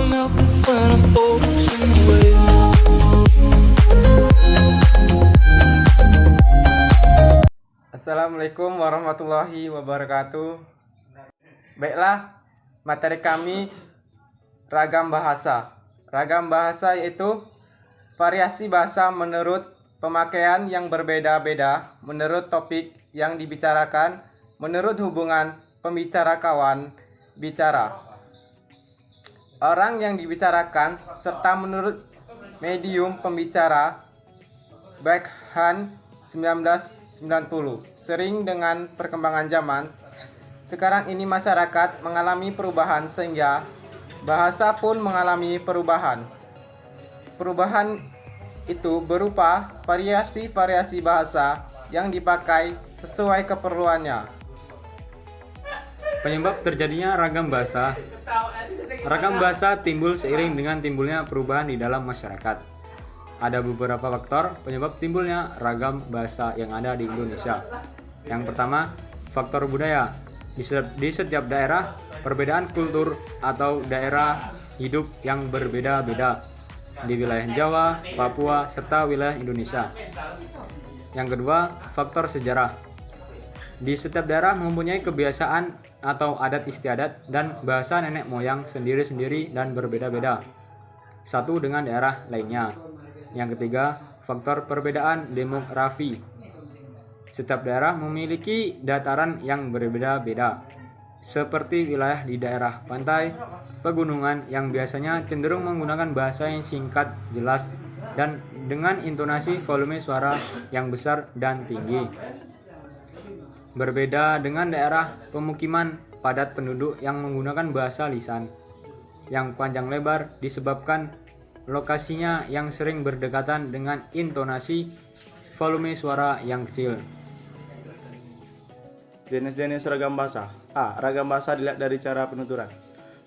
I'm helpless when I'm ocean waves. Assalamualaikum warahmatullahi wabarakatuh. Baiklah, materi kami ragam bahasa. Ragam bahasa yaitu variasi bahasa menurut pemakaian yang berbeda-beda, menurut topik yang dibicarakan, menurut hubungan pembicara kawan bicara, orang yang dibicarakan, serta menurut medium pembicara. Backhand 1990. Sering dengan perkembangan zaman, sekarang ini masyarakat mengalami perubahan sehingga bahasa pun mengalami perubahan. Perubahan itu berupa variasi-variasi bahasa yang dipakai sesuai keperluannya. Penyebab terjadinya ragam bahasa. Ragam bahasa timbul seiring dengan timbulnya perubahan di dalam masyarakat. Ada beberapa faktor penyebab timbulnya ragam bahasa yang ada di Indonesia. Yang pertama, faktor budaya. Di setiap daerah, perbedaan kultur atau daerah hidup yang berbeda-beda di wilayah Jawa, Papua, serta wilayah Indonesia. Yang kedua, faktor sejarah. Di setiap daerah mempunyai kebiasaan atau adat istiadat dan bahasa nenek moyang sendiri-sendiri dan berbeda-beda satu dengan daerah lainnya. Yang ketiga, faktor perbedaan demografi. Setiap daerah memiliki dataran yang berbeda-beda, seperti wilayah di daerah pantai, pegunungan yang biasanya cenderung menggunakan bahasa yang singkat, jelas, dan dengan intonasi volume suara yang besar dan tinggi. Berbeda dengan daerah pemukiman padat penduduk yang menggunakan bahasa lisan yang panjang lebar disebabkan lokasinya yang sering berdekatan dengan intonasi volume suara yang kecil. Jenis-jenis ragam bahasa. A. Ragam bahasa dilihat dari cara penuturan.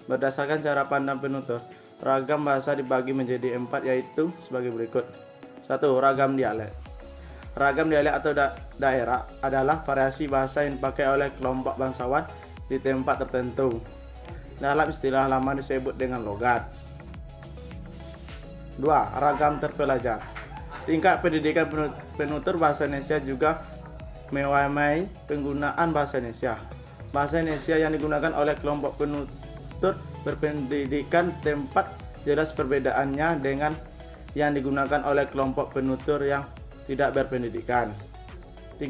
Berdasarkan cara pandang penutur, ragam bahasa dibagi menjadi 4, yaitu sebagai berikut. 1. Ragam dialek. Ragam dialek atau daerah adalah variasi bahasa yang dipakai oleh kelompok bangsawan di tempat tertentu. Dalam istilah lama disebut dengan logat. 2. Ragam terpelajar. Tingkat pendidikan penutur bahasa Indonesia juga mewarnai penggunaan bahasa Indonesia. Bahasa Indonesia yang digunakan oleh kelompok penutur berpendidikan tempat jelas perbedaannya dengan yang digunakan oleh kelompok penutur yang tidak berpendidikan. 3.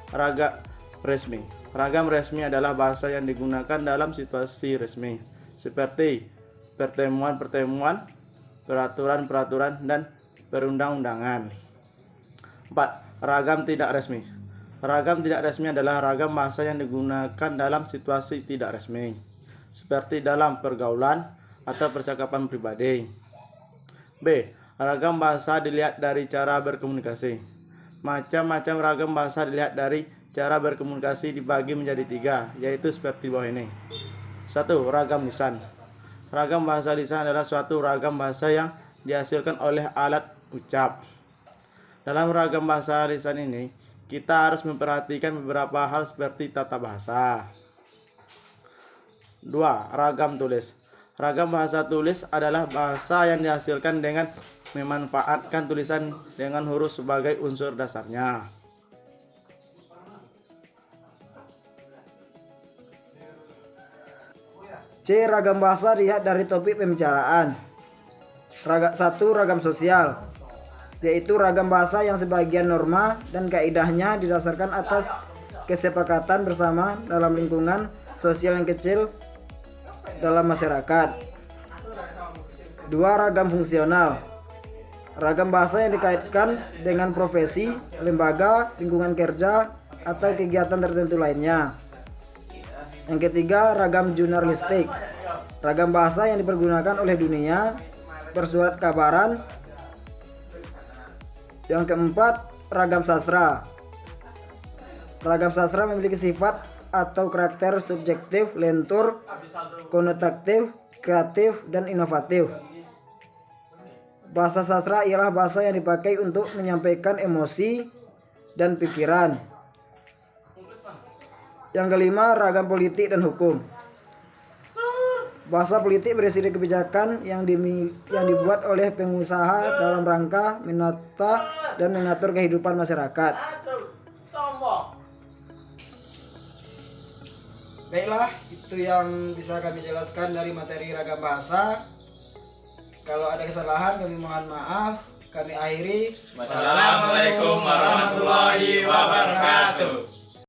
Ragam resmi. Ragam resmi adalah bahasa yang digunakan dalam situasi resmi, seperti pertemuan-pertemuan, peraturan-peraturan, dan perundang-undangan. 4. Ragam tidak resmi. Ragam tidak resmi adalah ragam bahasa yang digunakan dalam situasi tidak resmi, seperti dalam pergaulan atau percakapan pribadi. B. Ragam bahasa dilihat dari cara berkomunikasi. Macam-macam ragam bahasa dilihat dari cara berkomunikasi dibagi menjadi 3, yaitu seperti bawah ini. 1. Ragam lisan. Ragam bahasa lisan adalah suatu ragam bahasa yang dihasilkan oleh alat ucap. Dalam ragam bahasa lisan ini, kita harus memperhatikan beberapa hal seperti tata bahasa. 2. Ragam tulis. Ragam bahasa tulis adalah bahasa yang dihasilkan dengan memanfaatkan tulisan dengan huruf sebagai unsur dasarnya. C. Ragam bahasa dilihat dari topik pembicaraan. 1. Ragam sosial, yaitu ragam bahasa yang sebagian norma dan kaidahnya didasarkan atas kesepakatan bersama dalam lingkungan sosial yang kecil dalam masyarakat. 2. Ragam fungsional. Ragam bahasa yang dikaitkan dengan profesi, lembaga, lingkungan kerja, atau kegiatan tertentu lainnya. Yang ketiga, ragam jurnalistik. Ragam bahasa yang dipergunakan oleh dunia bersurat kabaran. Yang keempat, ragam sastra. Ragam sastra memiliki sifat atau karakter subjektif, lentur, konotatif, kreatif, dan inovatif. Bahasa sastra ialah bahasa yang dipakai untuk menyampaikan emosi dan pikiran. Yang kelima, ragam politik dan hukum. Bahasa politik berisi kebijakan yang dibuat oleh pengusaha dalam rangka menata dan mengatur kehidupan masyarakat. Baiklah, itu yang bisa kami jelaskan dari materi ragam bahasa. Kalau ada kesalahan kami mohon maaf. Kami akhiri. Wassalamualaikum warahmatullahi wabarakatuh.